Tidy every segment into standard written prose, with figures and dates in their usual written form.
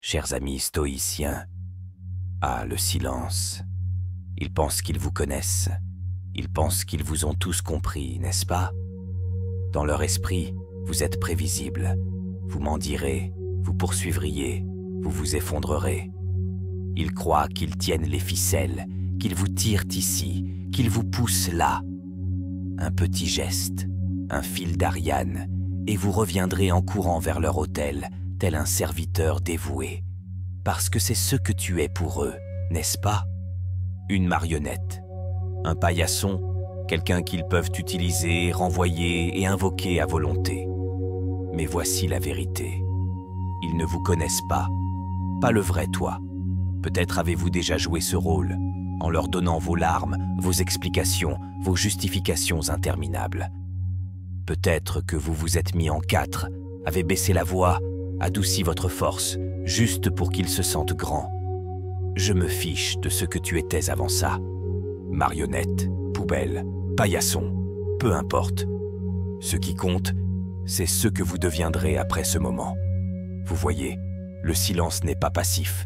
Chers amis stoïciens, le silence. Ils pensent qu'ils vous connaissent. Ils pensent qu'ils vous ont tous compris, n'est-ce pas? Dans leur esprit, vous êtes prévisible. Vous mendirez, vous poursuivriez, vous vous effondrerez. Ils croient qu'ils tiennent les ficelles, qu'ils vous tirent ici, qu'ils vous poussent là. Un petit geste, un fil d'Ariane, et vous reviendrez en courant vers leur autel, tel un serviteur dévoué. Parce que c'est ce que tu es pour eux, n'est-ce pas? Une marionnette, un paillasson, quelqu'un qu'ils peuvent utiliser, renvoyer et invoquer à volonté. Mais voici la vérité. Ils ne vous connaissent pas le vrai toi. Peut-être avez-vous déjà joué ce rôle, en leur donnant vos larmes, vos explications, vos justifications interminables. Peut-être que vous vous êtes mis en quatre, avez baissé la voix, adouci votre force, juste pour qu'ils se sentent grands. Je me fiche de ce que tu étais avant ça. Marionnette, poubelle, paillasson, peu importe. Ce qui compte, c'est ce que vous deviendrez après ce moment. Vous voyez, le silence n'est pas passif.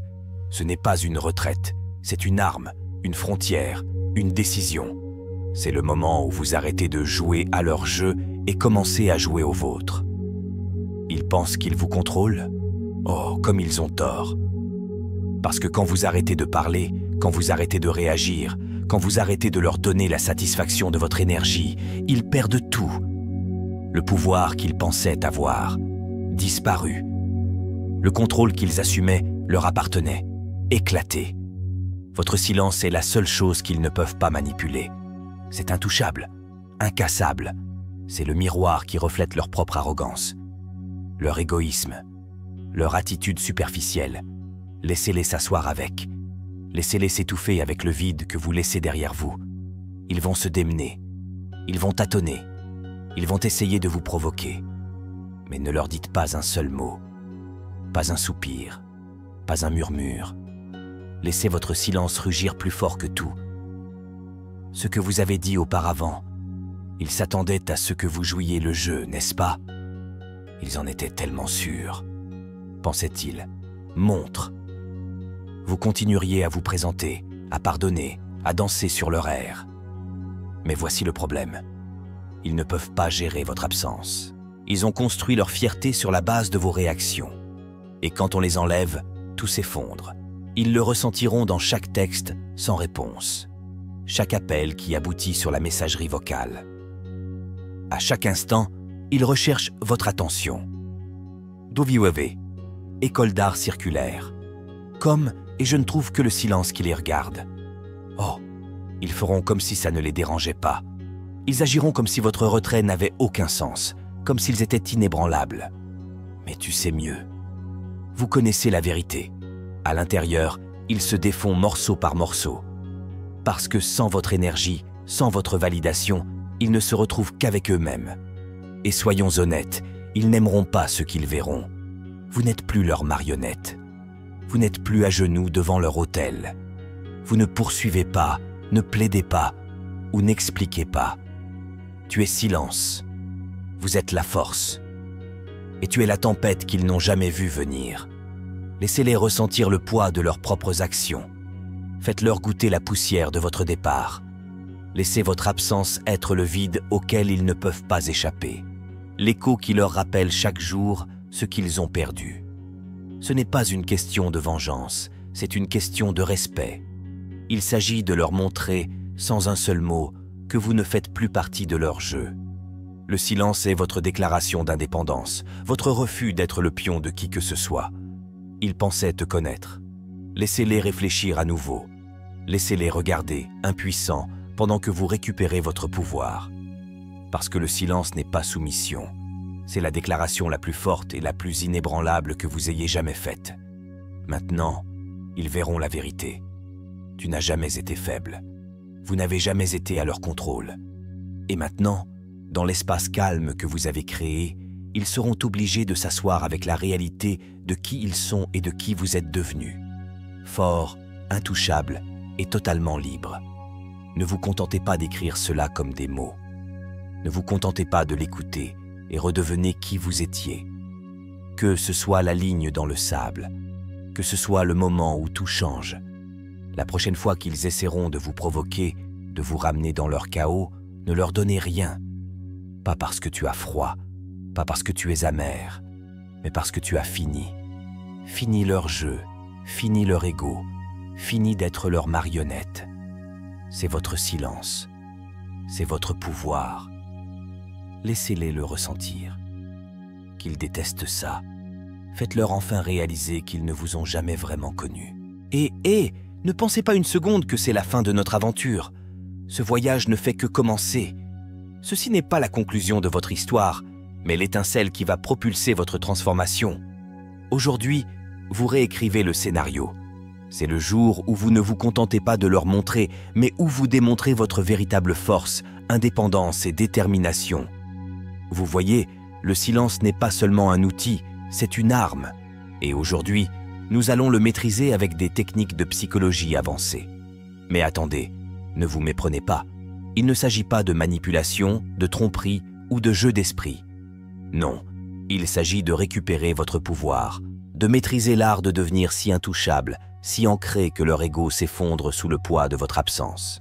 Ce n'est pas une retraite, c'est une arme, une frontière, une décision. C'est le moment où vous arrêtez de jouer à leur jeu et commencez à jouer au vôtre. Ils pensent qu'ils vous contrôlent? Oh, comme ils ont tort. Parce que quand vous arrêtez de parler, quand vous arrêtez de réagir, quand vous arrêtez de leur donner la satisfaction de votre énergie, ils perdent tout. Le pouvoir qu'ils pensaient avoir, disparu. Le contrôle qu'ils assumaient leur appartenait, éclaté. Votre silence est la seule chose qu'ils ne peuvent pas manipuler. C'est intouchable, incassable. C'est le miroir qui reflète leur propre arrogance, leur égoïsme, leur attitude superficielle. Laissez-les s'asseoir avec. Laissez-les s'étouffer avec le vide que vous laissez derrière vous. Ils vont se démener. Ils vont tâtonner. Ils vont essayer de vous provoquer. Mais ne leur dites pas un seul mot. Pas un soupir. Pas un murmure. Laissez votre silence rugir plus fort que tout. Ce que vous avez dit auparavant, ils s'attendaient à ce que vous jouiez le jeu, n'est-ce pas? Ils en étaient tellement sûrs. Pensaient-ils, montre. Vous continueriez à vous présenter, à pardonner, à danser sur leur air. Mais voici le problème. Ils ne peuvent pas gérer votre absence. Ils ont construit leur fierté sur la base de vos réactions. Et quand on les enlève, tout s'effondre. Ils le ressentiront dans chaque texte sans réponse. Chaque appel qui aboutit sur la messagerie vocale. À chaque instant, ils recherchent votre attention. Doviueve, école d'art circulaire. Comme et je ne trouve que le silence qui les regarde. Oh, ils feront comme si ça ne les dérangeait pas. Ils agiront comme si votre retrait n'avait aucun sens, comme s'ils étaient inébranlables. Mais tu sais mieux. Vous connaissez la vérité. À l'intérieur, ils se défont morceau par morceau. Parce que sans votre énergie, sans votre validation, ils ne se retrouvent qu'avec eux-mêmes. Et soyons honnêtes, ils n'aimeront pas ce qu'ils verront. Vous n'êtes plus leur marionnette. Vous n'êtes plus à genoux devant leur autel. Vous ne poursuivez pas, ne plaidez pas ou n'expliquez pas. Tu es silence. Vous êtes la force. Et tu es la tempête qu'ils n'ont jamais vue venir. Laissez-les ressentir le poids de leurs propres actions. Faites-leur goûter la poussière de votre départ. Laissez votre absence être le vide auquel ils ne peuvent pas échapper. L'écho qui leur rappelle chaque jour ce qu'ils ont perdu. Ce n'est pas une question de vengeance, c'est une question de respect. Il s'agit de leur montrer, sans un seul mot, que vous ne faites plus partie de leur jeu. Le silence est votre déclaration d'indépendance, votre refus d'être le pion de qui que ce soit. Ils pensaient te connaître. Laissez-les réfléchir à nouveau. Laissez-les regarder, impuissants, pendant que vous récupérez votre pouvoir. Parce que le silence n'est pas soumission. C'est la déclaration la plus forte et la plus inébranlable que vous ayez jamais faite. Maintenant, ils verront la vérité. Tu n'as jamais été faible. Vous n'avez jamais été à leur contrôle. Et maintenant, dans l'espace calme que vous avez créé, ils seront obligés de s'asseoir avec la réalité de qui ils sont et de qui vous êtes devenus. Fort, intouchable et totalement libre. Ne vous contentez pas d'écrire cela comme des mots. Ne vous contentez pas de l'écouter et redevenez qui vous étiez. Que ce soit la ligne dans le sable, que ce soit le moment où tout change. La prochaine fois qu'ils essaieront de vous provoquer, de vous ramener dans leur chaos, ne leur donnez rien. Pas parce que tu as froid, pas parce que tu es amer, mais parce que tu as fini. Fini leur jeu, fini leur ego, fini d'être leur marionnette. C'est votre silence, c'est votre pouvoir. Laissez-les le ressentir. Qu'ils détestent ça, faites-leur enfin réaliser qu'ils ne vous ont jamais vraiment connu. Et ne pensez pas une seconde que c'est la fin de notre aventure. Ce voyage ne fait que commencer. Ceci n'est pas la conclusion de votre histoire, mais l'étincelle qui va propulser votre transformation. Aujourd'hui, vous réécrivez le scénario. C'est le jour où vous ne vous contentez pas de leur montrer, mais où vous démontrez votre véritable force, indépendance et détermination. Vous voyez, le silence n'est pas seulement un outil, c'est une arme. Et aujourd'hui, nous allons le maîtriser avec des techniques de psychologie avancées. Mais attendez, ne vous méprenez pas. Il ne s'agit pas de manipulation, de tromperie ou de jeu d'esprit. Non, il s'agit de récupérer votre pouvoir, de maîtriser l'art de devenir si intouchable, si ancré que leur ego s'effondre sous le poids de votre absence.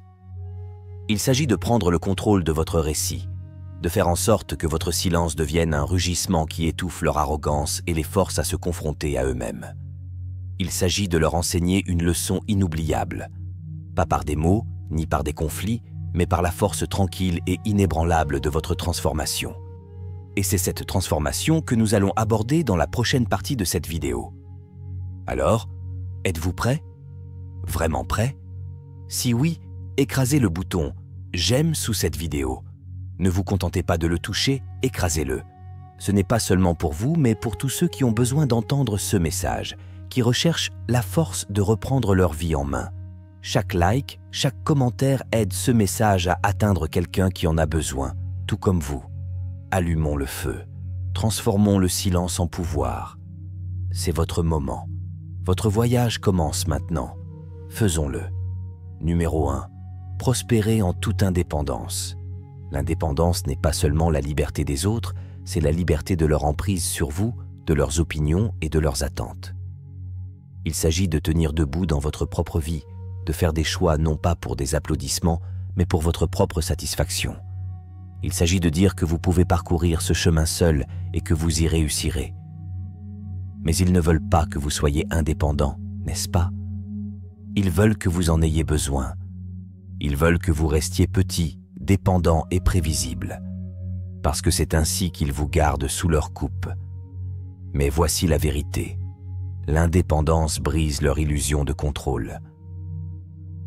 Il s'agit de prendre le contrôle de votre récit, de faire en sorte que votre silence devienne un rugissement qui étouffe leur arrogance et les force à se confronter à eux-mêmes. Il s'agit de leur enseigner une leçon inoubliable, pas par des mots, ni par des conflits, mais par la force tranquille et inébranlable de votre transformation. Et c'est cette transformation que nous allons aborder dans la prochaine partie de cette vidéo. Alors, êtes-vous prêts? Vraiment prêts? Si oui, écrasez le bouton « J'aime » sous cette vidéo. Ne vous contentez pas de le toucher, écrasez-le. Ce n'est pas seulement pour vous, mais pour tous ceux qui ont besoin d'entendre ce message, qui recherchent la force de reprendre leur vie en main. Chaque like, chaque commentaire aide ce message à atteindre quelqu'un qui en a besoin, tout comme vous. Allumons le feu, transformons le silence en pouvoir. C'est votre moment. Votre voyage commence maintenant. Faisons-le. Numéro 1. Prospérez en toute indépendance. L'indépendance n'est pas seulement la liberté des autres, c'est la liberté de leur emprise sur vous, de leurs opinions et de leurs attentes. Il s'agit de tenir debout dans votre propre vie, de faire des choix non pas pour des applaudissements, mais pour votre propre satisfaction. Il s'agit de dire que vous pouvez parcourir ce chemin seul et que vous y réussirez. Mais ils ne veulent pas que vous soyez indépendant, n'est-ce pas? Ils veulent que vous en ayez besoin. Ils veulent que vous restiez petit, dépendant et prévisible, parce que c'est ainsi qu'ils vous gardent sous leur coupe. Mais voici la vérité. L'indépendance brise leur illusion de contrôle.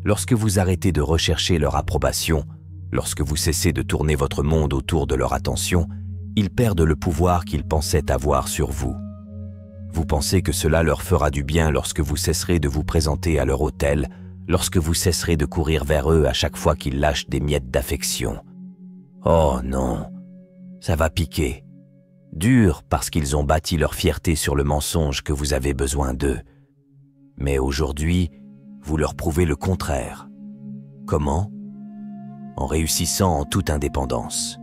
Lorsque vous arrêtez de rechercher leur approbation, lorsque vous cessez de tourner votre monde autour de leur attention, ils perdent le pouvoir qu'ils pensaient avoir sur vous. Vous pensez que cela leur fera du bien lorsque vous cesserez de vous présenter à leur hôtel, lorsque vous cesserez de courir vers eux à chaque fois qu'ils lâchent des miettes d'affection. Oh non, ça va piquer. Dur parce qu'ils ont bâti leur fierté sur le mensonge que vous avez besoin d'eux. Mais aujourd'hui, vous leur prouvez le contraire. Comment? En réussissant en toute indépendance.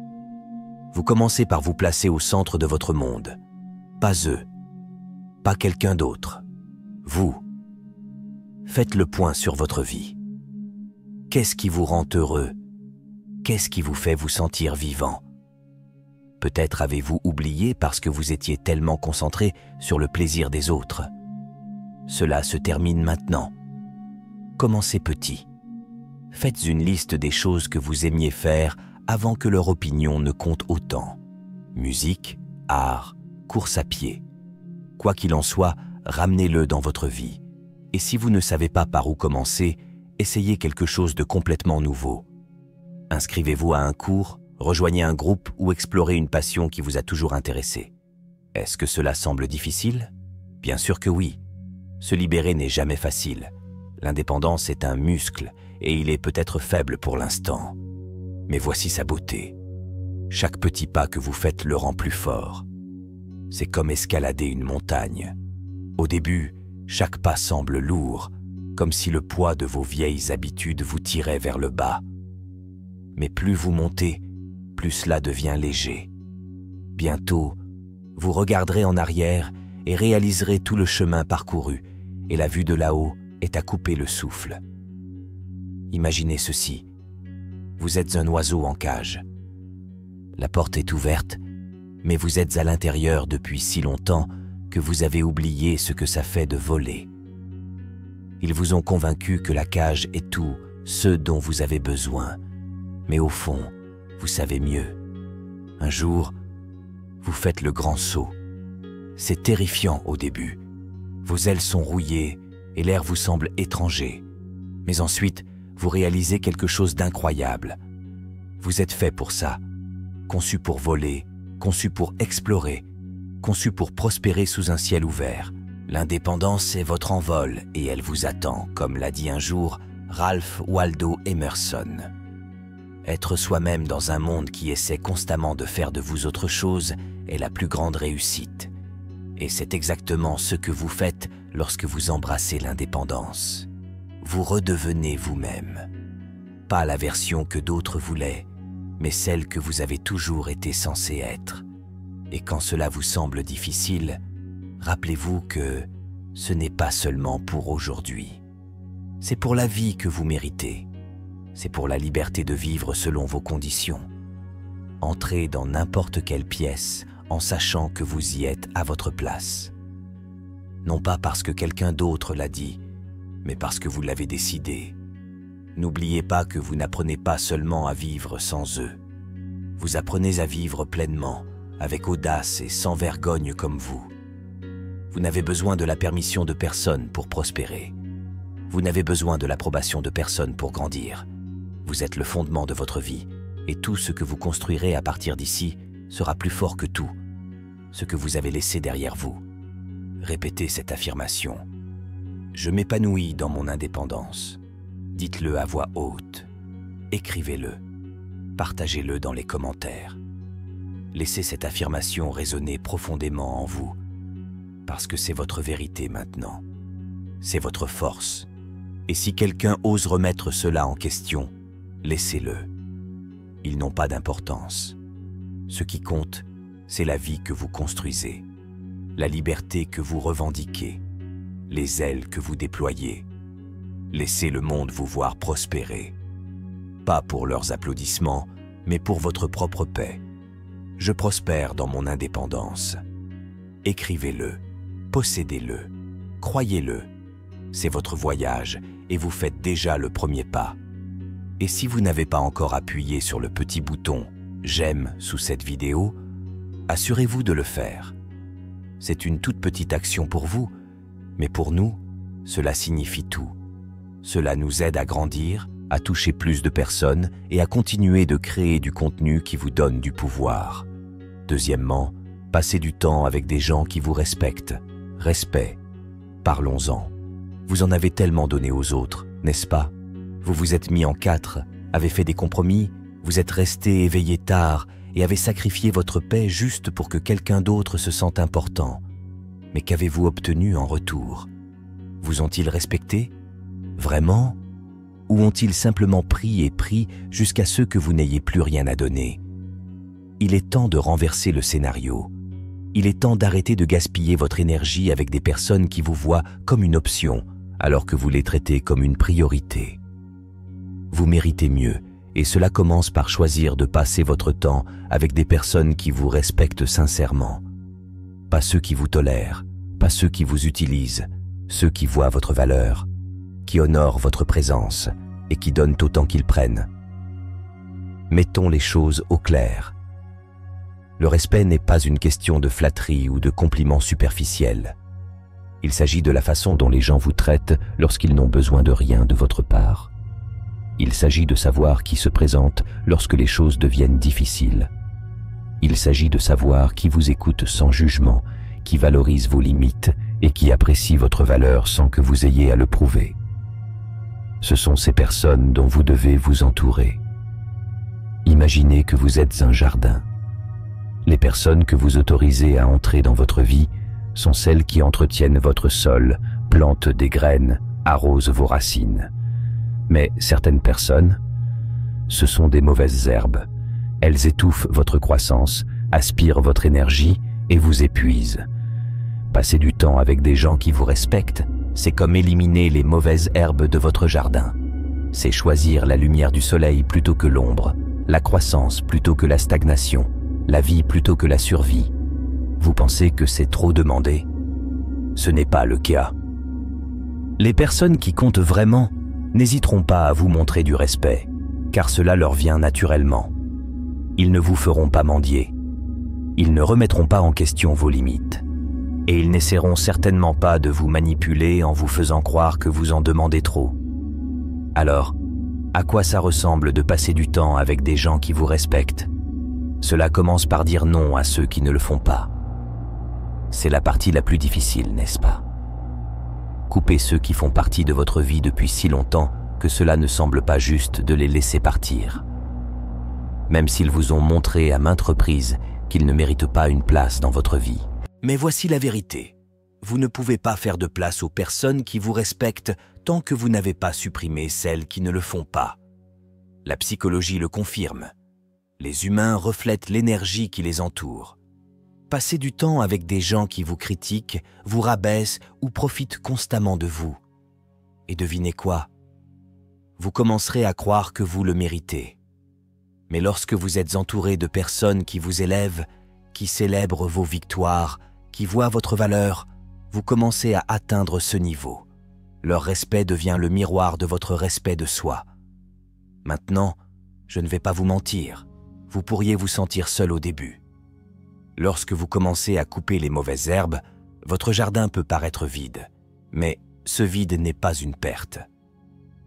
Vous commencez par vous placer au centre de votre monde. Pas eux, pas quelqu'un d'autre. Vous. Faites le point sur votre vie. Qu'est-ce qui vous rend heureux? Qu'est-ce qui vous fait vous sentir vivant? Peut-être avez-vous oublié parce que vous étiez tellement concentré sur le plaisir des autres. Cela se termine maintenant. Commencez petit. Faites une liste des choses que vous aimiez faire avant que leur opinion ne compte autant. Musique, art, course à pied. Quoi qu'il en soit, ramenez-le dans votre vie. Et si vous ne savez pas par où commencer, essayez quelque chose de complètement nouveau. Inscrivez-vous à un cours, rejoignez un groupe ou explorez une passion qui vous a toujours intéressé. Est-ce que cela semble difficile? Bien sûr que oui. Se libérer n'est jamais facile. L'indépendance est un muscle et il est peut-être faible pour l'instant. Mais voici sa beauté. Chaque petit pas que vous faites le rend plus fort. C'est comme escalader une montagne. Au début, chaque pas semble lourd, comme si le poids de vos vieilles habitudes vous tirait vers le bas. Mais plus vous montez, plus cela devient léger. Bientôt, vous regarderez en arrière et réaliserez tout le chemin parcouru, et la vue de là-haut est à couper le souffle. Imaginez ceci. Vous êtes un oiseau en cage. La porte est ouverte, mais vous êtes à l'intérieur depuis si longtemps que vous avez oublié ce que ça fait de voler. Ils vous ont convaincu que la cage est tout ce dont vous avez besoin, mais au fond, vous savez mieux. Un jour, vous faites le grand saut. C'est terrifiant au début. Vos ailes sont rouillées et l'air vous semble étranger. Mais ensuite, vous réalisez quelque chose d'incroyable. Vous êtes fait pour ça, conçu pour voler, conçu pour explorer, conçu pour prospérer sous un ciel ouvert. L'indépendance est votre envol et elle vous attend, comme l'a dit un jour Ralph Waldo Emerson. Être soi-même dans un monde qui essaie constamment de faire de vous autre chose est la plus grande réussite. Et c'est exactement ce que vous faites lorsque vous embrassez l'indépendance. Vous redevenez vous-même. Pas la version que d'autres voulaient, mais celle que vous avez toujours été censé être. Et quand cela vous semble difficile, rappelez-vous que ce n'est pas seulement pour aujourd'hui. C'est pour la vie que vous méritez. C'est pour la liberté de vivre selon vos conditions. Entrez dans n'importe quelle pièce en sachant que vous y êtes à votre place. Non pas parce que quelqu'un d'autre l'a dit, mais parce que vous l'avez décidé. N'oubliez pas que vous n'apprenez pas seulement à vivre sans eux. Vous apprenez à vivre pleinement, avec audace et sans vergogne comme vous. Vous n'avez besoin de la permission de personne pour prospérer. Vous n'avez besoin de l'approbation de personne pour grandir. Vous êtes le fondement de votre vie, et tout ce que vous construirez à partir d'ici sera plus fort que tout, ce que vous avez laissé derrière vous. Répétez cette affirmation. Je m'épanouis dans mon indépendance. Dites-le à voix haute. Écrivez-le. Partagez-le dans les commentaires. Laissez cette affirmation résonner profondément en vous, parce que c'est votre vérité maintenant. C'est votre force. Et si quelqu'un ose remettre cela en question, laissez-le. Ils n'ont pas d'importance. Ce qui compte, c'est la vie que vous construisez, la liberté que vous revendiquez, les ailes que vous déployez. Laissez le monde vous voir prospérer. Pas pour leurs applaudissements, mais pour votre propre paix. Je prospère dans mon indépendance. Écrivez-le, possédez-le, croyez-le. C'est votre voyage et vous faites déjà le premier pas. Et si vous n'avez pas encore appuyé sur le petit bouton « J'aime » sous cette vidéo, assurez-vous de le faire. C'est une toute petite action pour vous, mais pour nous, cela signifie tout. Cela nous aide à grandir, à toucher plus de personnes et à continuer de créer du contenu qui vous donne du pouvoir. Deuxièmement, passez du temps avec des gens qui vous respectent. Respect. Parlons-en. Vous en avez tellement donné aux autres, n'est-ce pas? Vous vous êtes mis en quatre, avez fait des compromis, vous êtes resté éveillé tard et avez sacrifié votre paix juste pour que quelqu'un d'autre se sente important. Mais qu'avez-vous obtenu en retour? Vous ont-ils respecté? Vraiment? Ou ont-ils simplement pris jusqu'à ce que vous n'ayez plus rien à donner? Il est temps de renverser le scénario. Il est temps d'arrêter de gaspiller votre énergie avec des personnes qui vous voient comme une option, alors que vous les traitez comme une priorité. Vous méritez mieux, et cela commence par choisir de passer votre temps avec des personnes qui vous respectent sincèrement. Pas ceux qui vous tolèrent, pas ceux qui vous utilisent, ceux qui voient votre valeur, qui honorent votre présence et qui donnent autant qu'ils prennent. Mettons les choses au clair. Le respect n'est pas une question de flatterie ou de compliments superficiels. Il s'agit de la façon dont les gens vous traitent lorsqu'ils n'ont besoin de rien de votre part. Il s'agit de savoir qui se présente lorsque les choses deviennent difficiles. Il s'agit de savoir qui vous écoute sans jugement, qui valorise vos limites et qui apprécie votre valeur sans que vous ayez à le prouver. Ce sont ces personnes dont vous devez vous entourer. Imaginez que vous êtes un jardin. Les personnes que vous autorisez à entrer dans votre vie sont celles qui entretiennent votre sol, plantent des graines, arrosent vos racines. Mais certaines personnes, ce sont des mauvaises herbes. Elles étouffent votre croissance, aspirent votre énergie et vous épuisent. Passez du temps avec des gens qui vous respectent C'est comme éliminer les mauvaises herbes de votre jardin. C'est choisir la lumière du soleil plutôt que l'ombre, la croissance plutôt que la stagnation, la vie plutôt que la survie. Vous pensez que c'est trop demandé? Ce n'est pas le cas. Les personnes qui comptent vraiment n'hésiteront pas à vous montrer du respect, car cela leur vient naturellement. Ils ne vous feront pas mendier. Ils ne remettront pas en question vos limites. Et ils n'essaieront certainement pas de vous manipuler en vous faisant croire que vous en demandez trop. Alors, à quoi ça ressemble de passer du temps avec des gens qui vous respectent? Cela commence par dire non à ceux qui ne le font pas. C'est la partie la plus difficile, n'est-ce pas? Coupez ceux qui font partie de votre vie depuis si longtemps que cela ne semble pas juste de les laisser partir. Même s'ils vous ont montré à maintes reprises qu'ils ne méritent pas une place dans votre vie. Mais voici la vérité. Vous ne pouvez pas faire de place aux personnes qui vous respectent tant que vous n'avez pas supprimé celles qui ne le font pas. La psychologie le confirme. Les humains reflètent l'énergie qui les entoure. Passez du temps avec des gens qui vous critiquent, vous rabaissent ou profitent constamment de vous. Et devinez quoi? Vous commencerez à croire que vous le méritez. Mais lorsque vous êtes entouré de personnes qui vous élèvent, qui célèbrent vos victoires, qui voient votre valeur, vous commencez à atteindre ce niveau. Leur respect devient le miroir de votre respect de soi. Maintenant, je ne vais pas vous mentir, vous pourriez vous sentir seul au début. Lorsque vous commencez à couper les mauvaises herbes, votre jardin peut paraître vide. Mais ce vide n'est pas une perte.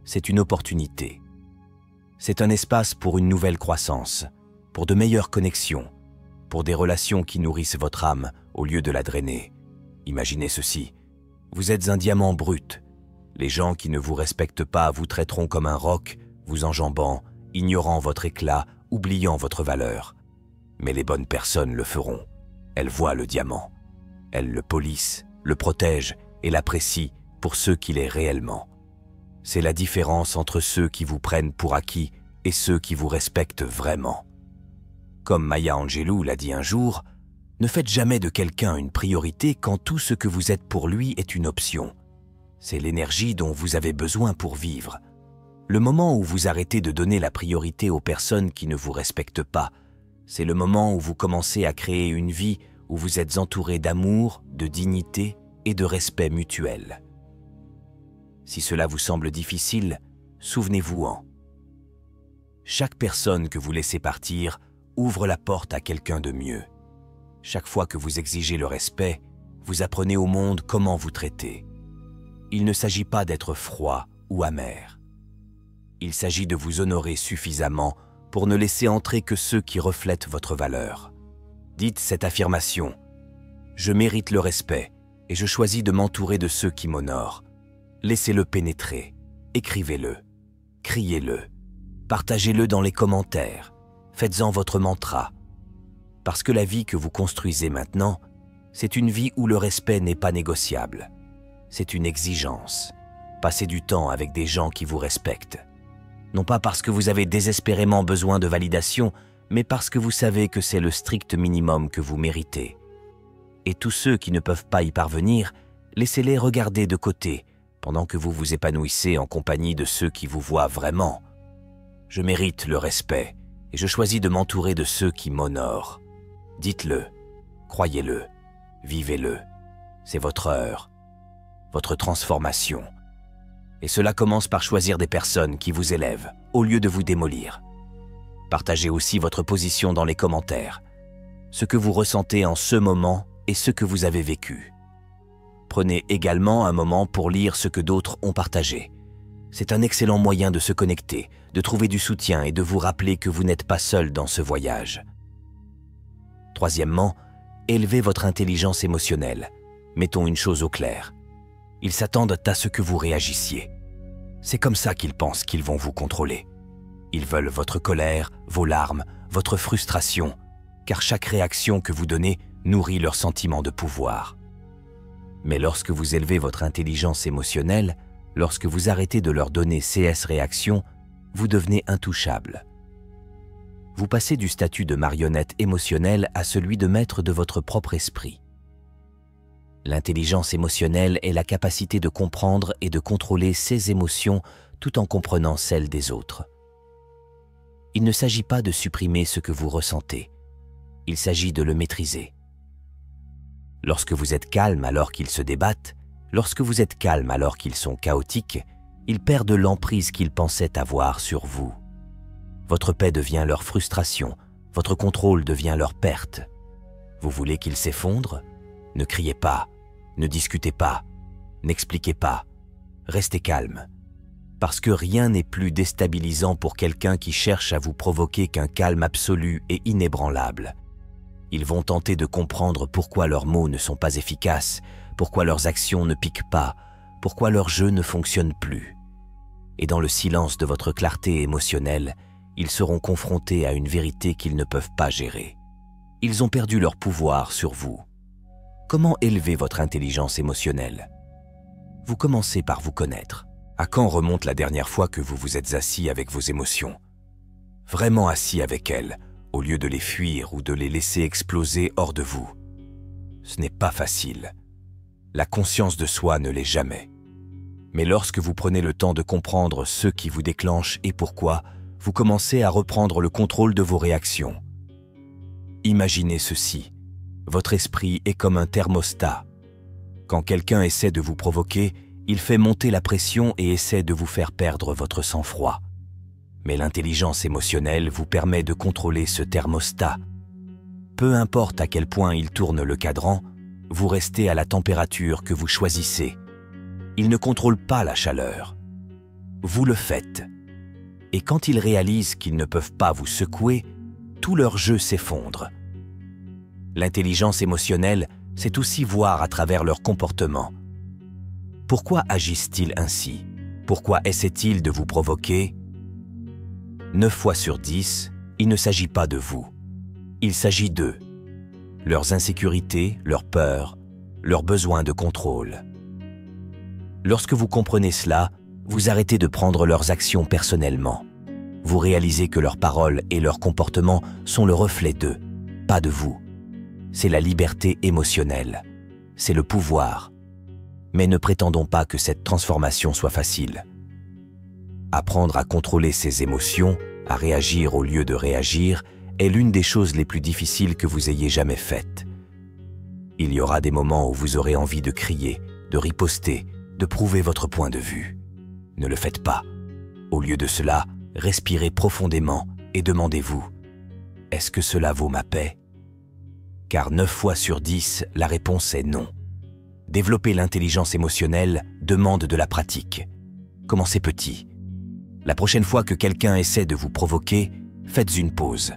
C'est une opportunité. C'est un espace pour une nouvelle croissance, pour de meilleures connexions, pour des relations qui nourrissent votre âme au lieu de la drainer. Imaginez ceci, vous êtes un diamant brut. Les gens qui ne vous respectent pas vous traiteront comme un roc, vous enjambant, ignorant votre éclat, oubliant votre valeur. Mais les bonnes personnes le feront. Elles voient le diamant. Elles le polissent, le protègent et l'apprécient pour ce qu'il est réellement. C'est la différence entre ceux qui vous prennent pour acquis et ceux qui vous respectent vraiment. Comme Maya Angelou l'a dit un jour, ne faites jamais de quelqu'un une priorité quand tout ce que vous êtes pour lui est une option. C'est l'énergie dont vous avez besoin pour vivre. Le moment où vous arrêtez de donner la priorité aux personnes qui ne vous respectent pas, c'est le moment où vous commencez à créer une vie où vous êtes entouré d'amour, de dignité et de respect mutuel. Si cela vous semble difficile, souvenez-vous-en. Chaque personne que vous laissez partir ouvre la porte à quelqu'un de mieux. Chaque fois que vous exigez le respect, vous apprenez au monde comment vous traiter. Il ne s'agit pas d'être froid ou amer. Il s'agit de vous honorer suffisamment pour ne laisser entrer que ceux qui reflètent votre valeur. Dites cette affirmation. Je mérite le respect et je choisis de m'entourer de ceux qui m'honorent. Laissez-le pénétrer, écrivez-le, criez-le, partagez-le dans les commentaires, faites-en votre mantra. Parce que la vie que vous construisez maintenant, c'est une vie où le respect n'est pas négociable. C'est une exigence. Passez du temps avec des gens qui vous respectent. Non pas parce que vous avez désespérément besoin de validation, mais parce que vous savez que c'est le strict minimum que vous méritez. Et tous ceux qui ne peuvent pas y parvenir, laissez-les regarder de côté, pendant que vous vous épanouissez en compagnie de ceux qui vous voient vraiment. Je mérite le respect, et je choisis de m'entourer de ceux qui m'honorent. Dites-le, croyez-le, vivez-le. C'est votre heure, votre transformation. Et cela commence par choisir des personnes qui vous élèvent, au lieu de vous démolir. Partagez aussi votre position dans les commentaires, ce que vous ressentez en ce moment et ce que vous avez vécu. Prenez également un moment pour lire ce que d'autres ont partagé. C'est un excellent moyen de se connecter, de trouver du soutien et de vous rappeler que vous n'êtes pas seul dans ce voyage. Troisièmement, élevez votre intelligence émotionnelle. Mettons une chose au clair. Ils s'attendent à ce que vous réagissiez. C'est comme ça qu'ils pensent qu'ils vont vous contrôler. Ils veulent votre colère, vos larmes, votre frustration, car chaque réaction que vous donnez nourrit leur sentiment de pouvoir. Mais lorsque vous élevez votre intelligence émotionnelle, lorsque vous arrêtez de leur donner CS réactions, vous devenez intouchable. Vous passez du statut de marionnette émotionnelle à celui de maître de votre propre esprit. L'intelligence émotionnelle est la capacité de comprendre et de contrôler ses émotions tout en comprenant celles des autres. Il ne s'agit pas de supprimer ce que vous ressentez, il s'agit de le maîtriser. Lorsque vous êtes calme alors qu'ils se débattent, lorsque vous êtes calme alors qu'ils sont chaotiques, ils perdent l'emprise qu'ils pensaient avoir sur vous. Votre paix devient leur frustration, votre contrôle devient leur perte. Vous voulez qu'ils s'effondrent? Ne criez pas, ne discutez pas, n'expliquez pas, restez calme. Parce que rien n'est plus déstabilisant pour quelqu'un qui cherche à vous provoquer qu'un calme absolu et inébranlable. Ils vont tenter de comprendre pourquoi leurs mots ne sont pas efficaces, pourquoi leurs actions ne piquent pas, pourquoi leur jeu ne fonctionne plus. Et dans le silence de votre clarté émotionnelle, ils seront confrontés à une vérité qu'ils ne peuvent pas gérer. Ils ont perdu leur pouvoir sur vous. Comment élever votre intelligence émotionnelle? Vous commencez par vous connaître. À quand remonte la dernière fois que vous vous êtes assis avec vos émotions? Vraiment assis avec elles, au lieu de les fuir ou de les laisser exploser hors de vous. Ce n'est pas facile. La conscience de soi ne l'est jamais. Mais lorsque vous prenez le temps de comprendre ce qui vous déclenche et pourquoi, vous commencez à reprendre le contrôle de vos réactions. Imaginez ceci. Votre esprit est comme un thermostat. Quand quelqu'un essaie de vous provoquer, il fait monter la pression et essaie de vous faire perdre votre sang-froid. Mais l'intelligence émotionnelle vous permet de contrôler ce thermostat. Peu importe à quel point il tourne le cadran, vous restez à la température que vous choisissez. Il ne contrôle pas la chaleur. Vous le faites. Et quand ils réalisent qu'ils ne peuvent pas vous secouer, tout leur jeu s'effondre. L'intelligence émotionnelle, c'est aussi voir à travers leur comportement. Pourquoi agissent-ils ainsi? Pourquoi essaient-ils de vous provoquer? 9 fois sur 10, il ne s'agit pas de vous. Il s'agit d'eux. Leurs insécurités, leurs peurs, leurs besoins de contrôle. Lorsque vous comprenez cela, vous arrêtez de prendre leurs actions personnellement. Vous réalisez que leurs paroles et leurs comportements sont le reflet d'eux, pas de vous. C'est la liberté émotionnelle. C'est le pouvoir. Mais ne prétendons pas que cette transformation soit facile. Apprendre à contrôler ses émotions, à réagir au lieu de réagir, est l'une des choses les plus difficiles que vous ayez jamais faites. Il y aura des moments où vous aurez envie de crier, de riposter, de prouver votre point de vue. Ne le faites pas. Au lieu de cela, respirez profondément et demandez-vous, est-ce que cela vaut ma paix? Car 9 fois sur 10, la réponse est non. Développer l'intelligence émotionnelle demande de la pratique. Commencez petit. La prochaine fois que quelqu'un essaie de vous provoquer, faites une pause.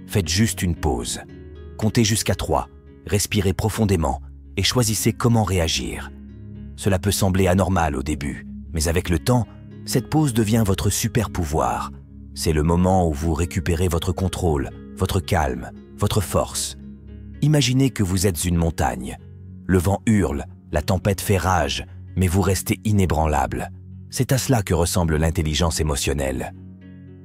Faites juste une pause. Comptez jusqu'à 3, respirez profondément et choisissez comment réagir. Cela peut sembler anormal au début, mais avec le temps, cette pause devient votre super pouvoir. C'est le moment où vous récupérez votre contrôle, votre calme, votre force. Imaginez que vous êtes une montagne. Le vent hurle, la tempête fait rage, mais vous restez inébranlable. C'est à cela que ressemble l'intelligence émotionnelle.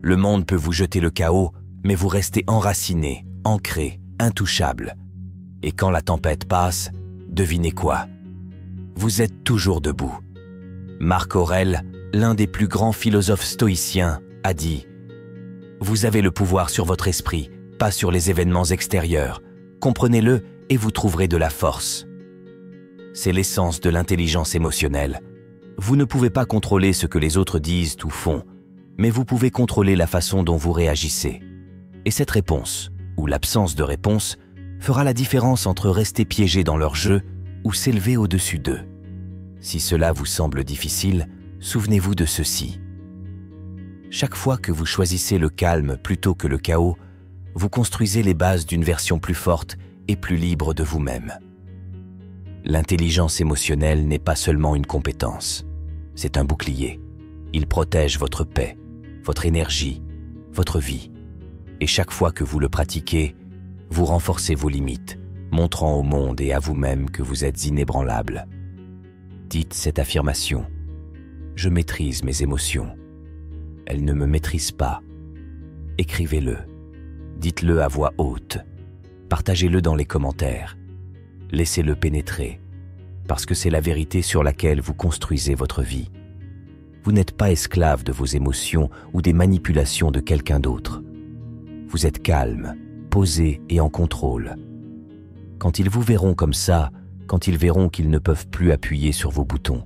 Le monde peut vous jeter le chaos, mais vous restez enraciné, ancré, intouchable. Et quand la tempête passe, devinez quoi? Vous êtes toujours debout. Marc Aurèle, l'un des plus grands philosophes stoïciens, a dit « Vous avez le pouvoir sur votre esprit, pas sur les événements extérieurs. Comprenez-le et vous trouverez de la force. » C'est l'essence de l'intelligence émotionnelle. Vous ne pouvez pas contrôler ce que les autres disent ou font, mais vous pouvez contrôler la façon dont vous réagissez. Et cette réponse, ou l'absence de réponse, fera la différence entre rester piégé dans leur jeu ou s'élever au-dessus d'eux. Si cela vous semble difficile, souvenez-vous de ceci. Chaque fois que vous choisissez le calme plutôt que le chaos, vous construisez les bases d'une version plus forte et plus libre de vous-même. L'intelligence émotionnelle n'est pas seulement une compétence, c'est un bouclier. Il protège votre paix, votre énergie, votre vie. Et chaque fois que vous le pratiquez, vous renforcez vos limites, montrant au monde et à vous-même que vous êtes inébranlable. Dites cette affirmation. Je maîtrise mes émotions. Elles ne me maîtrisent pas. Écrivez-le. Dites-le à voix haute. Partagez-le dans les commentaires. Laissez-le pénétrer. parce que c'est la vérité sur laquelle vous construisez votre vie. Vous n'êtes pas esclave de vos émotions ou des manipulations de quelqu'un d'autre. Vous êtes calme, posé et en contrôle. Quand ils vous verront comme ça, quand ils verront qu'ils ne peuvent plus appuyer sur vos boutons,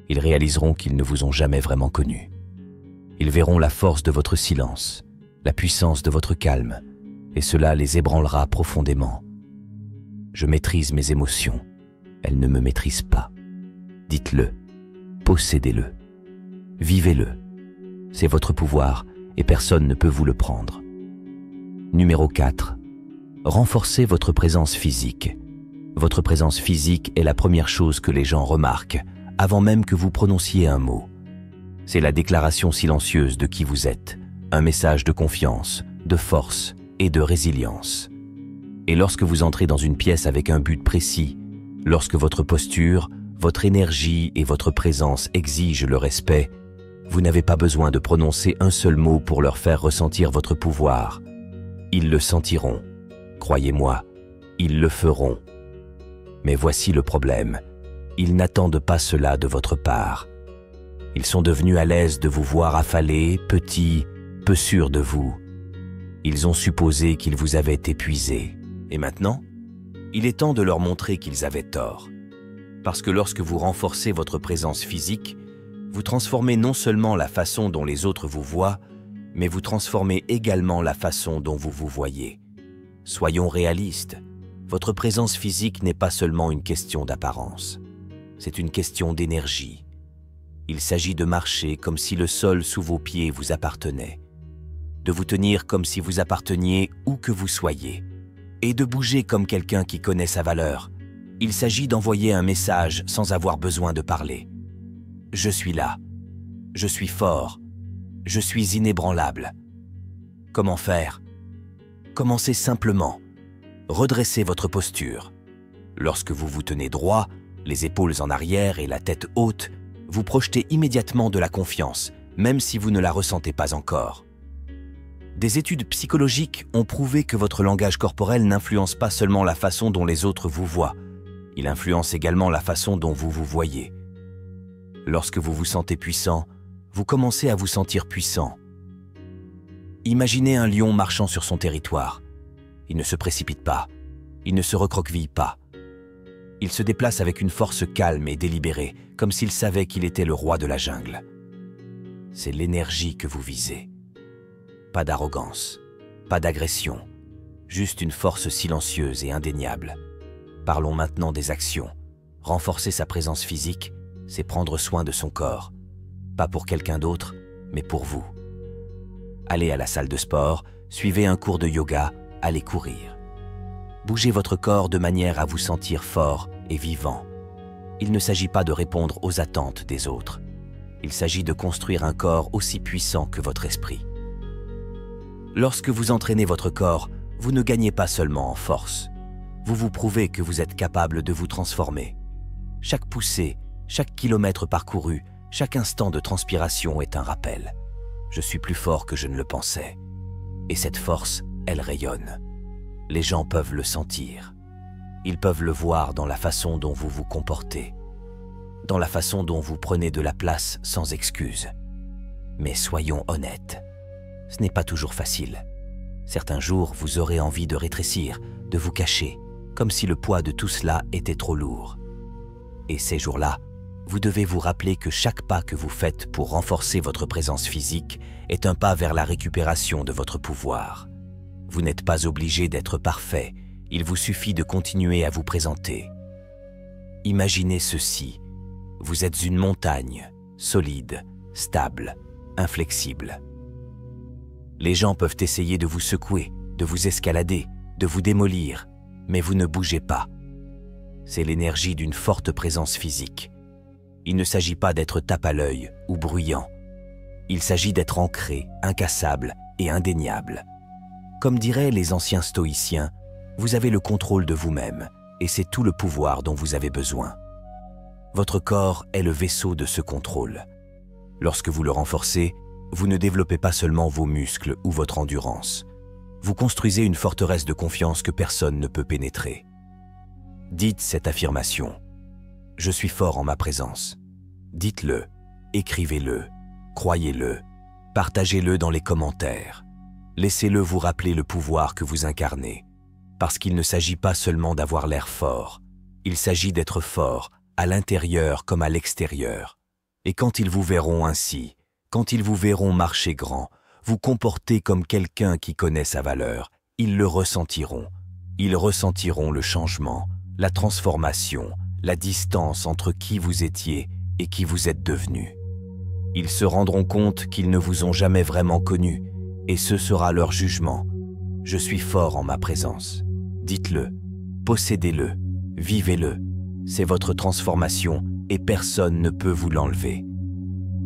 ils réaliseront qu'ils ne vous ont jamais vraiment connu. Ils verront la force de votre silence, la puissance de votre calme, et cela les ébranlera profondément. Je maîtrise mes émotions, elles ne me maîtrisent pas. Dites-le, possédez-le, vivez-le. C'est votre pouvoir et personne ne peut vous le prendre. Numéro 4. Renforcez votre présence physique. Votre présence physique est la première chose que les gens remarquent, avant même que vous prononciez un mot. C'est la déclaration silencieuse de qui vous êtes, un message de confiance, de force et de résilience. Et lorsque vous entrez dans une pièce avec un but précis, lorsque votre posture, votre énergie et votre présence exigent le respect, vous n'avez pas besoin de prononcer un seul mot pour leur faire ressentir votre pouvoir. Ils le sentiront. Croyez-moi, ils le feront. Mais voici le problème. Ils n'attendent pas cela de votre part. Ils sont devenus à l'aise de vous voir affalé, petit, peu sûr de vous. Ils ont supposé qu'ils vous avaient épuisé. Et maintenant, il est temps de leur montrer qu'ils avaient tort. Parce que lorsque vous renforcez votre présence physique, vous transformez non seulement la façon dont les autres vous voient, mais vous transformez également la façon dont vous vous voyez. Soyons réalistes, votre présence physique n'est pas seulement une question d'apparence. C'est une question d'énergie. Il s'agit de marcher comme si le sol sous vos pieds vous appartenait, de vous tenir comme si vous apparteniez où que vous soyez, et de bouger comme quelqu'un qui connaît sa valeur. Il s'agit d'envoyer un message sans avoir besoin de parler. Je suis là. Je suis fort. Je suis inébranlable. Comment faire? Commencez simplement. Redressez votre posture. Lorsque vous vous tenez droit, les épaules en arrière et la tête haute, vous projetez immédiatement de la confiance, même si vous ne la ressentez pas encore. Des études psychologiques ont prouvé que votre langage corporel n'influence pas seulement la façon dont les autres vous voient, il influence également la façon dont vous vous voyez. Lorsque vous vous sentez puissant, vous commencez à vous sentir puissant. Imaginez un lion marchant sur son territoire. Il ne se précipite pas, il ne se recroqueville pas. Il se déplace avec une force calme et délibérée, comme s'il savait qu'il était le roi de la jungle. C'est l'énergie que vous visez. Pas d'arrogance, pas d'agression, juste une force silencieuse et indéniable. Parlons maintenant des actions. Renforcer sa présence physique, c'est prendre soin de son corps. Pas pour quelqu'un d'autre, mais pour vous. Allez à la salle de sport, suivez un cours de yoga, allez courir. Bougez votre corps de manière à vous sentir fort et vivant. Il ne s'agit pas de répondre aux attentes des autres. Il s'agit de construire un corps aussi puissant que votre esprit. Lorsque vous entraînez votre corps, vous ne gagnez pas seulement en force. Vous vous prouvez que vous êtes capable de vous transformer. Chaque poussée, chaque kilomètre parcouru, chaque instant de transpiration est un rappel. Je suis plus fort que je ne le pensais. Et cette force, elle rayonne. Les gens peuvent le sentir. Ils peuvent le voir dans la façon dont vous vous comportez, dans la façon dont vous prenez de la place sans excuse. Mais soyons honnêtes, ce n'est pas toujours facile. Certains jours, vous aurez envie de rétrécir, de vous cacher, comme si le poids de tout cela était trop lourd. Et ces jours-là, vous devez vous rappeler que chaque pas que vous faites pour renforcer votre présence physique est un pas vers la récupération de votre pouvoir. Vous n'êtes pas obligé d'être parfait, il vous suffit de continuer à vous présenter. Imaginez ceci, vous êtes une montagne, solide, stable, inflexible. Les gens peuvent essayer de vous secouer, de vous escalader, de vous démolir, mais vous ne bougez pas. C'est l'énergie d'une forte présence physique. Il ne s'agit pas d'être tape à l'œil ou bruyant. Il s'agit d'être ancré, incassable et indéniable. Comme diraient les anciens stoïciens, vous avez le contrôle de vous-même et c'est tout le pouvoir dont vous avez besoin. Votre corps est le vaisseau de ce contrôle. Lorsque vous le renforcez, vous ne développez pas seulement vos muscles ou votre endurance. Vous construisez une forteresse de confiance que personne ne peut pénétrer. Dites cette affirmation. Je suis fort en ma présence. Dites-le, écrivez-le, croyez-le, partagez-le dans les commentaires. Laissez-le vous rappeler le pouvoir que vous incarnez. Parce qu'il ne s'agit pas seulement d'avoir l'air fort, il s'agit d'être fort, à l'intérieur comme à l'extérieur. Et quand ils vous verront ainsi, quand ils vous verront marcher grand, vous comporter comme quelqu'un qui connaît sa valeur, ils le ressentiront. Ils ressentiront le changement, la transformation, la distance entre qui vous étiez et qui vous êtes devenu. Ils se rendront compte qu'ils ne vous ont jamais vraiment connu, et ce sera leur jugement. Je suis fort en ma présence. Dites-le, possédez-le, vivez-le. C'est votre transformation et personne ne peut vous l'enlever.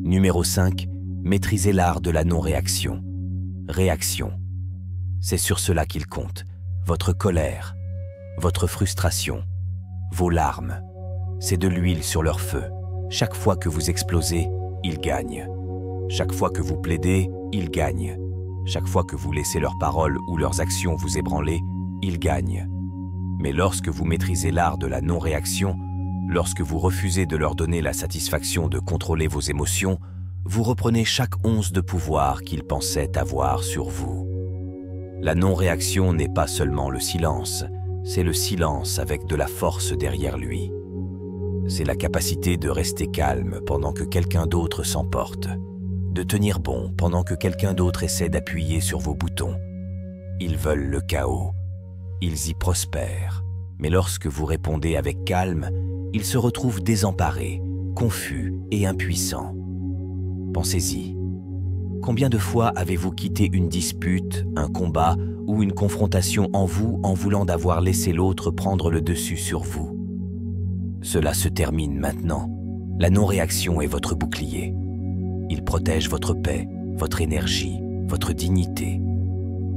Numéro 5, maîtrisez l'art de la non-réaction. Réaction. C'est sur cela qu'il compte. Votre colère, votre frustration, vos larmes. C'est de l'huile sur leur feu. Chaque fois que vous explosez, ils gagnent. Chaque fois que vous plaidez, ils gagnent. Chaque fois que vous laissez leurs paroles ou leurs actions vous ébranler, ils gagnent. Mais lorsque vous maîtrisez l'art de la non-réaction, lorsque vous refusez de leur donner la satisfaction de contrôler vos émotions, vous reprenez chaque once de pouvoir qu'ils pensaient avoir sur vous. La non-réaction n'est pas seulement le silence, c'est le silence avec de la force derrière lui. C'est la capacité de rester calme pendant que quelqu'un d'autre s'emporte, de tenir bon pendant que quelqu'un d'autre essaie d'appuyer sur vos boutons. Ils veulent le chaos, ils y prospèrent, mais lorsque vous répondez avec calme, ils se retrouvent désemparés, confus et impuissants. Pensez-y. Combien de fois avez-vous quitté une dispute, un combat ou une confrontation en vous en voulant d'avoir laissé l'autre prendre le dessus sur vous? Cela se termine maintenant. La non-réaction est votre bouclier. Il protège votre paix, votre énergie, votre dignité.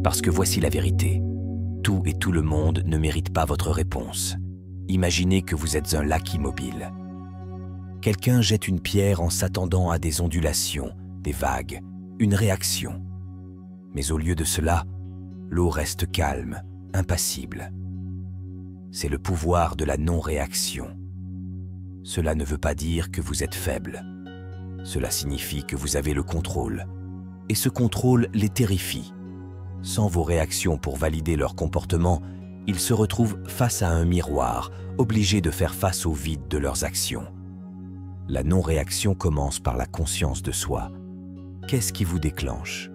Parce que voici la vérité. Tout et tout le monde ne mérite pas votre réponse. Imaginez que vous êtes un lac immobile. Quelqu'un jette une pierre en s'attendant à des ondulations, des vagues, une réaction. Mais au lieu de cela, l'eau reste calme, impassible. C'est le pouvoir de la non-réaction. Cela ne veut pas dire que vous êtes faible. Cela signifie que vous avez le contrôle. Et ce contrôle les terrifie. Sans vos réactions pour valider leur comportement, ils se retrouvent face à un miroir, obligés de faire face au vide de leurs actions. La non-réaction commence par la conscience de soi. Qu'est-ce qui vous déclenche?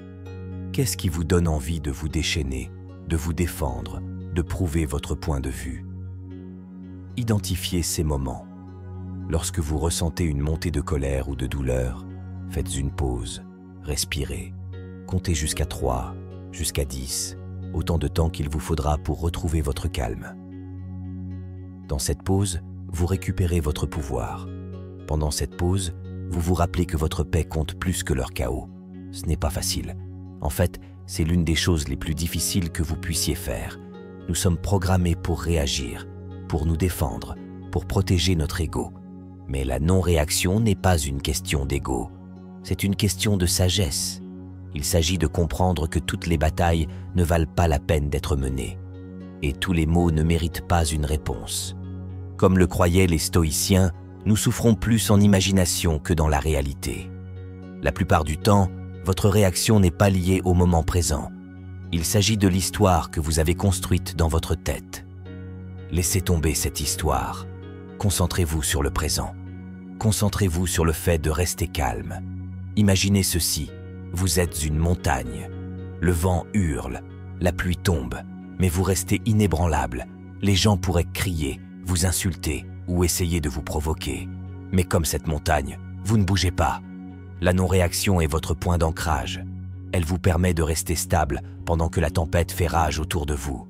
Qu'est-ce qui vous donne envie de vous déchaîner, de vous défendre, de prouver votre point de vue? Identifiez ces moments. Lorsque vous ressentez une montée de colère ou de douleur, faites une pause, respirez, comptez jusqu'à 3, jusqu'à 10, autant de temps qu'il vous faudra pour retrouver votre calme. Dans cette pause, vous récupérez votre pouvoir. Pendant cette pause, vous vous rappelez que votre paix compte plus que leur chaos. Ce n'est pas facile. En fait, c'est l'une des choses les plus difficiles que vous puissiez faire. Nous sommes programmés pour réagir, pour nous défendre, pour protéger notre ego. Mais la non-réaction n'est pas une question d'ego. C'est une question de sagesse. Il s'agit de comprendre que toutes les batailles ne valent pas la peine d'être menées. Et tous les maux ne méritent pas une réponse. Comme le croyaient les stoïciens, nous souffrons plus en imagination que dans la réalité. La plupart du temps, votre réaction n'est pas liée au moment présent. Il s'agit de l'histoire que vous avez construite dans votre tête. Laissez tomber cette histoire. Concentrez-vous sur le présent. Concentrez-vous sur le fait de rester calme. Imaginez ceci, vous êtes une montagne. Le vent hurle, la pluie tombe, mais vous restez inébranlable. Les gens pourraient crier, vous insulter ou essayer de vous provoquer. Mais comme cette montagne, vous ne bougez pas. La non-réaction est votre point d'ancrage. Elle vous permet de rester stable pendant que la tempête fait rage autour de vous.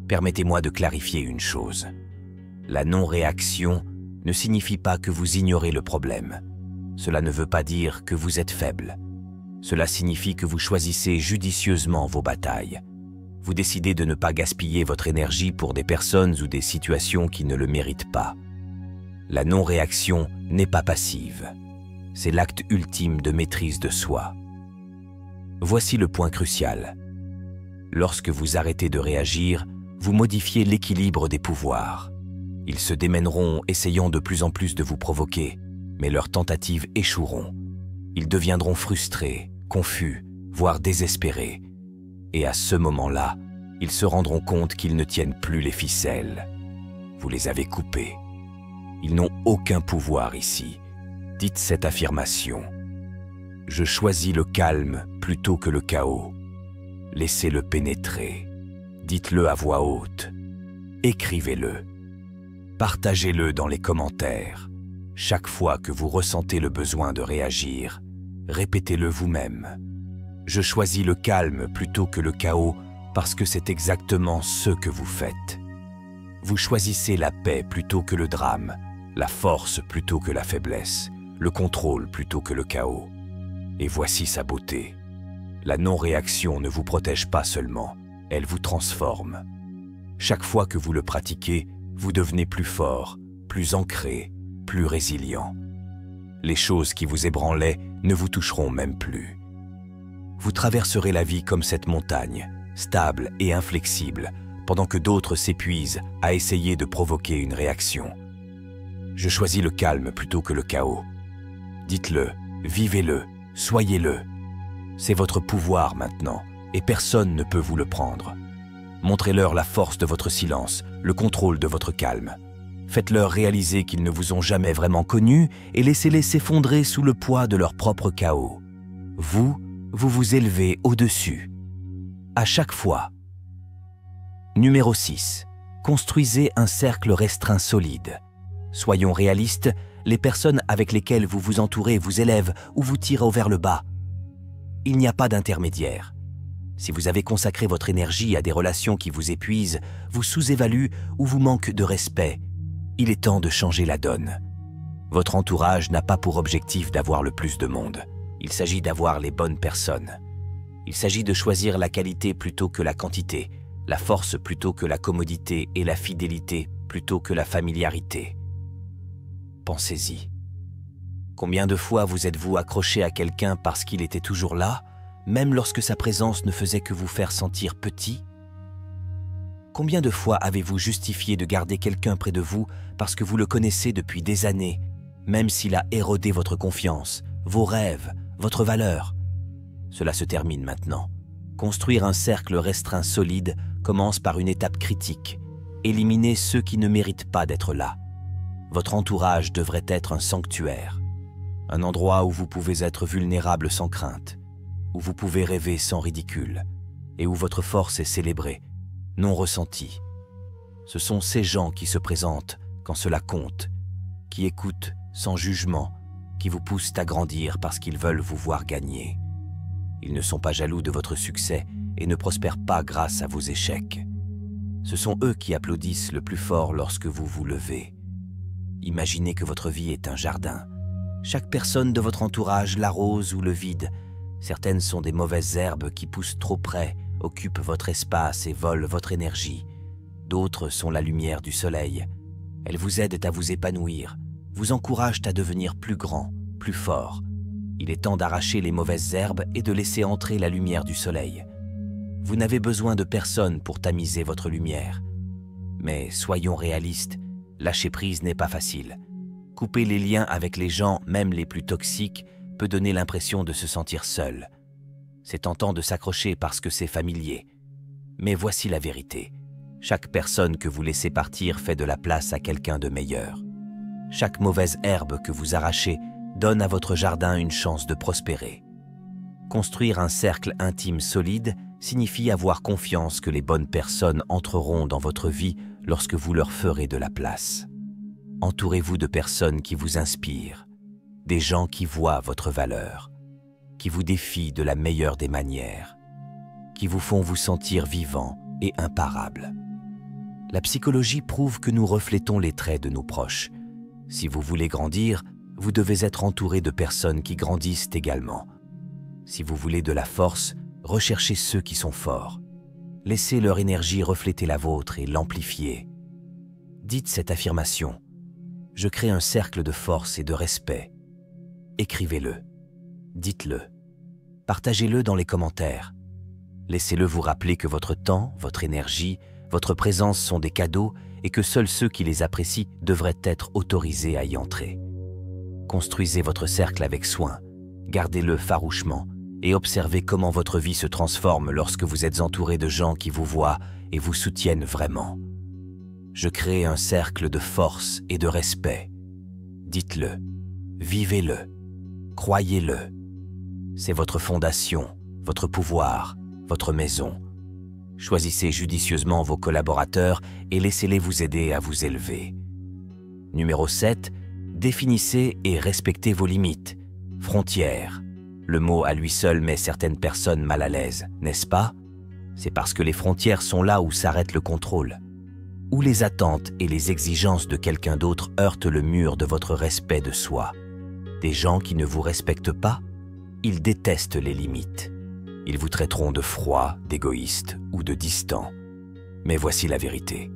Permettez-moi de clarifier une chose. La non-réaction ne signifie pas que vous ignorez le problème. Cela ne veut pas dire que vous êtes faible. Cela signifie que vous choisissez judicieusement vos batailles. Vous décidez de ne pas gaspiller votre énergie pour des personnes ou des situations qui ne le méritent pas. La non-réaction n'est pas passive. C'est l'acte ultime de maîtrise de soi. Voici le point crucial. Lorsque vous arrêtez de réagir, vous modifiez l'équilibre des pouvoirs. Ils se démèneront, essayant de plus en plus de vous provoquer, mais leurs tentatives échoueront. Ils deviendront frustrés, confus, voire désespérés. Et à ce moment-là, ils se rendront compte qu'ils ne tiennent plus les ficelles. Vous les avez coupés. Ils n'ont aucun pouvoir ici. Dites cette affirmation. Je choisis le calme plutôt que le chaos. Laissez-le pénétrer. Dites-le à voix haute. Écrivez-le. Partagez-le dans les commentaires. Chaque fois que vous ressentez le besoin de réagir, répétez-le vous-même. Je choisis le calme plutôt que le chaos parce que c'est exactement ce que vous faites. Vous choisissez la paix plutôt que le drame, la force plutôt que la faiblesse, le contrôle plutôt que le chaos. Et voici sa beauté. La non-réaction ne vous protège pas seulement, elle vous transforme. Chaque fois que vous le pratiquez, vous devenez plus fort, plus ancré, plus résilient. Les choses qui vous ébranlaient ne vous toucheront même plus. Vous traverserez la vie comme cette montagne, stable et inflexible, pendant que d'autres s'épuisent à essayer de provoquer une réaction. Je choisis le calme plutôt que le chaos. Dites-le, vivez-le, soyez-le. C'est votre pouvoir maintenant, et personne ne peut vous le prendre. Montrez-leur la force de votre silence, le contrôle de votre calme. Faites-leur réaliser qu'ils ne vous ont jamais vraiment connus et laissez-les s'effondrer sous le poids de leur propre chaos. Vous vous élevez au-dessus. À chaque fois. Numéro 6. Construisez un cercle restreint solide. Soyons réalistes, les personnes avec lesquelles vous vous entourez vous élèvent ou vous tirent vers le bas. Il n'y a pas d'intermédiaire. Si vous avez consacré votre énergie à des relations qui vous épuisent, vous sous-évaluent ou vous manquent de respect, il est temps de changer la donne. Votre entourage n'a pas pour objectif d'avoir le plus de monde. Il s'agit d'avoir les bonnes personnes. Il s'agit de choisir la qualité plutôt que la quantité, la force plutôt que la commodité et la fidélité plutôt que la familiarité. Pensez-y. Combien de fois vous êtes-vous accroché à quelqu'un parce qu'il était toujours là, même lorsque sa présence ne faisait que vous faire sentir petit? Combien de fois avez-vous justifié de garder quelqu'un près de vous parce que vous le connaissez depuis des années, même s'il a érodé votre confiance, vos rêves, votre valeur? Cela se termine maintenant. Construire un cercle restreint solide commence par une étape critique. Éliminer ceux qui ne méritent pas d'être là. Votre entourage devrait être un sanctuaire. Un endroit où vous pouvez être vulnérable sans crainte, où vous pouvez rêver sans ridicule, et où votre force est célébrée, non ressentie. Ce sont ces gens qui se présentent quand cela compte, qui écoutent sans jugement, qui vous poussent à grandir parce qu'ils veulent vous voir gagner. Ils ne sont pas jaloux de votre succès et ne prospèrent pas grâce à vos échecs. Ce sont eux qui applaudissent le plus fort lorsque vous vous levez. Imaginez que votre vie est un jardin. Chaque personne de votre entourage l'arrose ou le vide. Certaines sont des mauvaises herbes qui poussent trop près, occupent votre espace et volent votre énergie. D'autres sont la lumière du soleil. Elles vous aident à vous épanouir, vous encouragent à devenir plus grand, plus fort. Il est temps d'arracher les mauvaises herbes et de laisser entrer la lumière du soleil. Vous n'avez besoin de personne pour tamiser votre lumière. Mais soyons réalistes, lâcher prise n'est pas facile. Couper les liens avec les gens, même les plus toxiques, peut donner l'impression de se sentir seul. C'est tentant de s'accrocher parce que c'est familier. Mais voici la vérité. Chaque personne que vous laissez partir fait de la place à quelqu'un de meilleur. Chaque mauvaise herbe que vous arrachez donne à votre jardin une chance de prospérer. Construire un cercle intime solide signifie avoir confiance que les bonnes personnes entreront dans votre vie lorsque vous leur ferez de la place. Entourez-vous de personnes qui vous inspirent, des gens qui voient votre valeur, qui vous défient de la meilleure des manières, qui vous font vous sentir vivant et imparable. La psychologie prouve que nous reflétons les traits de nos proches. Si vous voulez grandir, vous devez être entouré de personnes qui grandissent également. Si vous voulez de la force, recherchez ceux qui sont forts. Laissez leur énergie refléter la vôtre et l'amplifier. Dites cette affirmation. Je crée un cercle de force et de respect. Écrivez-le. Dites-le. Partagez-le dans les commentaires. Laissez-le vous rappeler que votre temps, votre énergie, votre présence sont des cadeaux et que seuls ceux qui les apprécient devraient être autorisés à y entrer. Construisez votre cercle avec soin, gardez-le farouchement et observez comment votre vie se transforme lorsque vous êtes entouré de gens qui vous voient et vous soutiennent vraiment. Je crée un cercle de force et de respect. Dites-le, vivez-le, croyez-le. C'est votre fondation, votre pouvoir, votre maison. Choisissez judicieusement vos collaborateurs et laissez-les vous aider à vous élever. Numéro 7. Définissez et respectez vos limites. Frontières. Le mot à lui seul met certaines personnes mal à l'aise, n'est-ce pas? C'est parce que les frontières sont là où s'arrête le contrôle. Où les attentes et les exigences de quelqu'un d'autre heurtent le mur de votre respect de soi. Des gens qui ne vous respectent pas, ils détestent les limites. Ils vous traiteront de froid, d'égoïste ou de distant. Mais voici la vérité.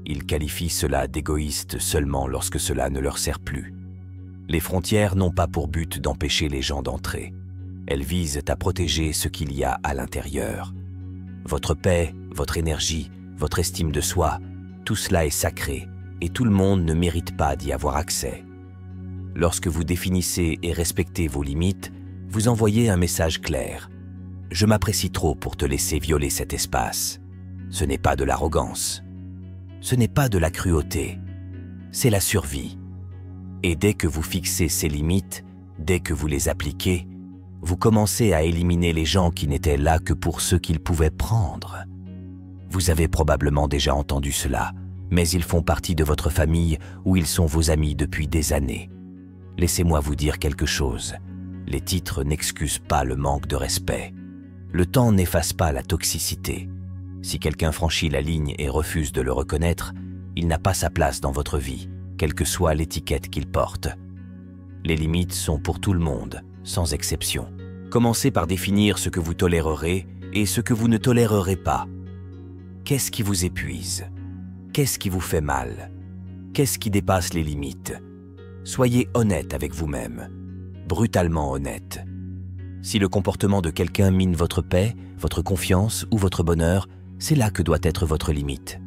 Ils qualifient cela d'égoïste seulement lorsque cela ne leur sert plus. Les frontières n'ont pas pour but d'empêcher les gens d'entrer. Elles visent à protéger ce qu'il y a à l'intérieur. Votre paix, votre énergie, votre estime de soi, tout cela est sacré et tout le monde ne mérite pas d'y avoir accès. Lorsque vous définissez et respectez vos limites, vous envoyez un message clair. Je m'apprécie trop pour te laisser violer cet espace. Ce n'est pas de l'arrogance. Ce n'est pas de la cruauté. C'est la survie. Et dès que vous fixez ces limites, dès que vous les appliquez, vous commencez à éliminer les gens qui n'étaient là que pour ce qu'ils pouvaient prendre. Vous avez probablement déjà entendu cela, mais ils font partie de votre famille ou ils sont vos amis depuis des années. Laissez-moi vous dire quelque chose. Les titres n'excusent pas le manque de respect. Le temps n'efface pas la toxicité. Si quelqu'un franchit la ligne et refuse de le reconnaître, il n'a pas sa place dans votre vie, quelle que soit l'étiquette qu'il porte. Les limites sont pour tout le monde, sans exception. Commencez par définir ce que vous tolérerez et ce que vous ne tolérerez pas. Qu'est-ce qui vous épuise? Qu'est-ce qui vous fait mal? Qu'est-ce qui dépasse les limites? Soyez honnête avec vous-même, brutalement honnête. Si le comportement de quelqu'un mine votre paix, votre confiance ou votre bonheur, c'est là que doit être votre limite.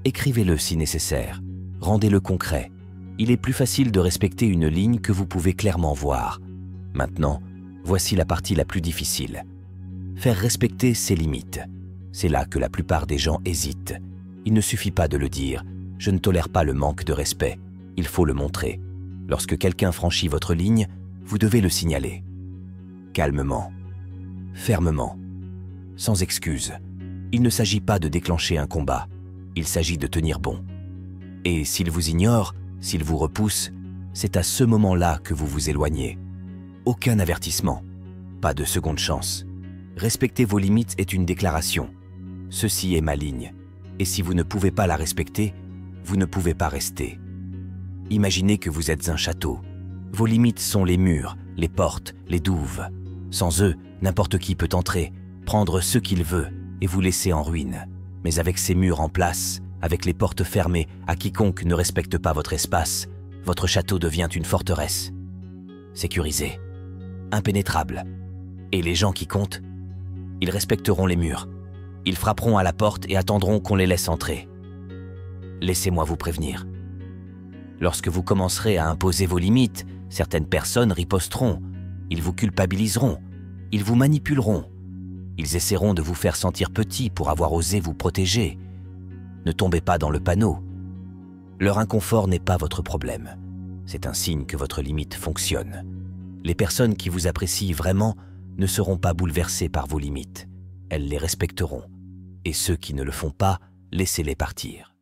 Écrivez-le si nécessaire, rendez-le concret. Il est plus facile de respecter une ligne que vous pouvez clairement voir. Maintenant, voici la partie la plus difficile. Faire respecter ses limites. C'est là que la plupart des gens hésitent. Il ne suffit pas de le dire. Je ne tolère pas le manque de respect. Il faut le montrer. Lorsque quelqu'un franchit votre ligne, vous devez le signaler. Calmement, fermement, sans excuse. Il ne s'agit pas de déclencher un combat, il s'agit de tenir bon. Et s'il vous ignore, s'il vous repousse, c'est à ce moment-là que vous vous éloignez. Aucun avertissement, pas de seconde chance. Respecter vos limites est une déclaration. Ceci est ma ligne, et si vous ne pouvez pas la respecter, vous ne pouvez pas rester. Imaginez que vous êtes un château. Vos limites sont les murs, les portes, les douves. Sans eux, n'importe qui peut entrer, prendre ce qu'il veut et vous laisser en ruine. Mais avec ces murs en place, avec les portes fermées à quiconque ne respecte pas votre espace, votre château devient une forteresse. Sécurisé, impénétrable. Et les gens qui comptent, ils respecteront les murs. Ils frapperont à la porte et attendront qu'on les laisse entrer. Laissez-moi vous prévenir. Lorsque vous commencerez à imposer vos limites, certaines personnes riposteront. Ils vous culpabiliseront, ils vous manipuleront. Ils essaieront de vous faire sentir petit pour avoir osé vous protéger. Ne tombez pas dans le panneau. Leur inconfort n'est pas votre problème. C'est un signe que votre limite fonctionne. Les personnes qui vous apprécient vraiment ne seront pas bouleversées par vos limites. Elles les respecteront. Et ceux qui ne le font pas, laissez-les partir.